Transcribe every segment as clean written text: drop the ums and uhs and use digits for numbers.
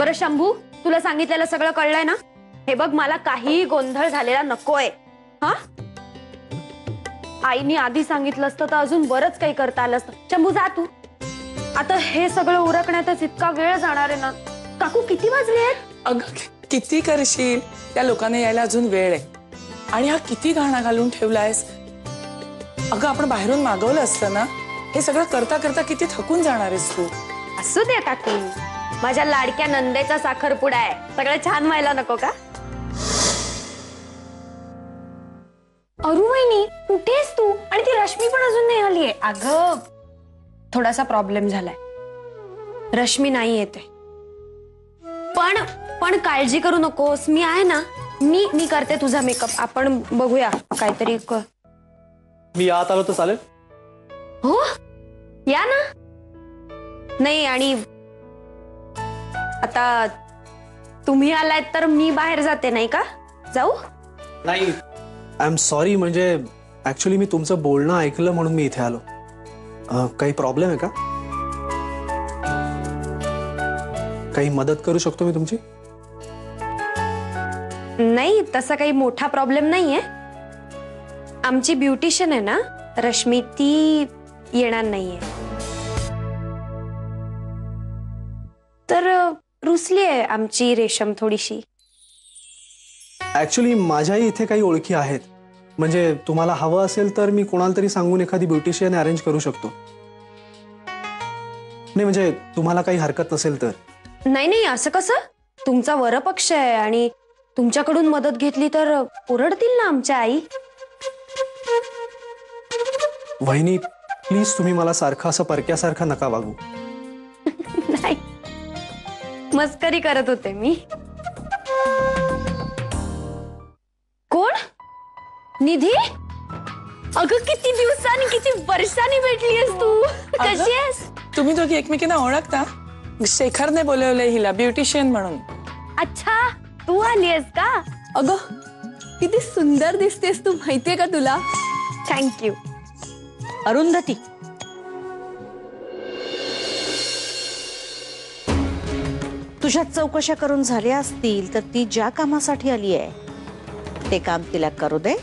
बरं शंभू, तुला सांगितलेलं सगळं कळलंय ना? हे बघ, मला काही गोंधळ झालेला नकोय. हा, आईने आधी सांगितलं असतं तर अजून बरंच काही करता आलं असतं. शंभू जा तू. आता हे सगळं उरकण्यातच इतका वेळ जाणार आहे ना. काकू किती वाजले आहेत? अगं किती करशील, त्या लोकांना यायला अजून वेळ आहे. आणि हा किती घाणा घालून ठेवलायस. अगं आपण बाहेरून मागवलं असतं ना, हे सगळं करता करता किती थकून जाणार आहेस तू. असू दे काकी, माझ्या लाडक्या नंदेचा साखरपुडा आहे, सगळं छान व्हायला नको का? अरू वहिनी, कुठेस तू? आणि ती रश्मी पण अजून नाही आलीये. अगं थोडासा प्रॉब्लेम झालाय, रश्मी नाही येते. पण काळजी करू नकोस, मी आहे ना. मी करते तुझा मेकअप. आपण बघूया काहीतरी. मी आत आलो तर चालेल? हो या ना. नाही, आणि आता तुम्ही आलात तर मी बाहेर जाते, नाही का? जाऊ? नाही, आय एम सॉरी. म्हणजे ऍक्च्युली मी तुमचं बोलणं ऐकलं म्हणून मी इथे आलो. काही प्रॉब्लेम आहे का? काही मदत करू शकतो मी तुमची? नाही, तसा काही मोठा प्रॉब्लेम नाहीये. आमची ब्युटिशियन आहे ना रश्मी, ती येणार नाहीये. तर रुसली आहे आमची रेशम थोडीशी. ऍक्च्युली माझ्याही इथे काही ओळखी आहेत. म्हणजे तुम्हाला हवं असेल तर मी कोणाला तरी सांगून एखादी ब्युटिशियन अरेंज करू शकतो. नाही म्हणजे तुम्हाला काही हरकत नसेल तर. नाही, असं कसं? तुमचा वरपक्ष आहे आणि तुमच्याकडून मदत घेतली तर ओरडतील ना आमच्या आई. वहिनी प्लीज, तुम्ही मला सारखं असं परक्यासारखं नका वागू. नाही, मस्करी करत होते मी. कोण? निधी? अगं किती दिवसांनी, किती वर्षांनी भेटलीयस तू. कशी आहेस? तुम्ही दोघी एकमेकींना ओळखता? शेखरने बोलवलंय हिला ब्युटिशियन म्हणून. अच्छा, तू आलीयस का? अगं किती सुंदर दिसतेस तू, माहितीये का तुला? थँक्यू. अरुंधती, तुझ्या चौकशा करून झाल्या असतील तर ती ज्या कामासाठी आली आहे ते काम तिला करू दे.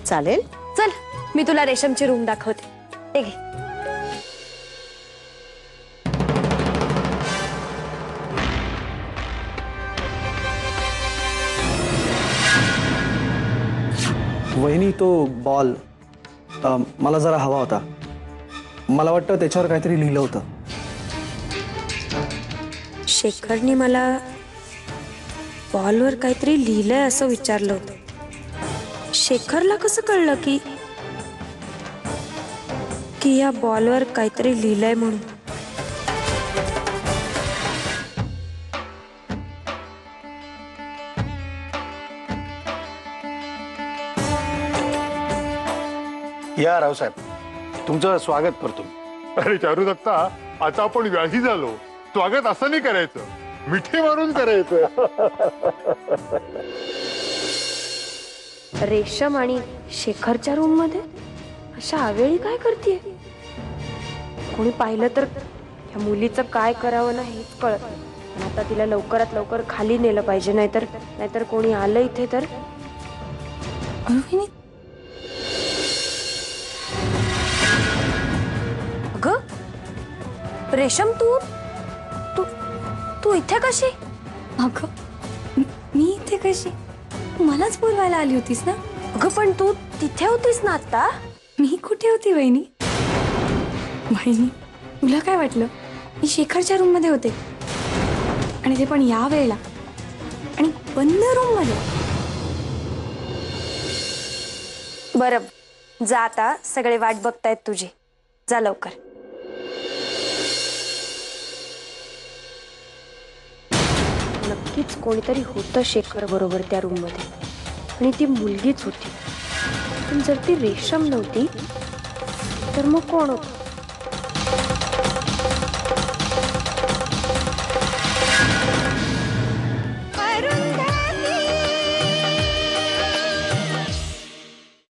चालेल? चल, मी तुला रेशमची रूम दाखवते. ते घे. वहिनी, तो बॉल मला जरा हवा होता. मला वाटतं त्याच्यावर काहीतरी लिहिलं होतं. शेखरने मला बॉलवर काहीतरी लिहिलंय असं विचारलं होतं. शेखरला कसं कळलं की या बॉलवर काहीतरी लिहिलंय म्हणून? या रावसाहेब, तुमचं स्वागत करतो. अरे चारू दत्ता, आता आपण व्याधी झालो. स्वागत असं नाही करायचं, मिठी मारून करायचं. रेशम आणि शेखरच्या रूम मध्ये अशा आवेळी काय करते? कोणी पाहिलं तर या मुलीचं काय करावं ना हेच कळत. पण आता तिला लवकरात लवकर खाली नेलं पाहिजे, नाहीतर कोणी आलं इथे तर. अगं रेशम, तू इथे कशी? अगं मी इथे कशी? मलाच बोलवायला आली होतीस ना? अगं पण तू तिथे होतीस ना आता. मी कुठे होती वहिनी? वहिनी, तुला काय वाटलं? मी शेखरच्या रूम मध्ये होते, आणि ते पण या वेळेला, आणि बंद रूम मध्ये. बरं जा, आता सगळे वाट बघतायत तुझी. जा लवकर. नक्कीच कोणीतरी होतं शेखर बरोबर त्या रूम मध्ये, आणि ती मुलगीच होती. पण जर ती रेशम नव्हती तर मग कोण होतं?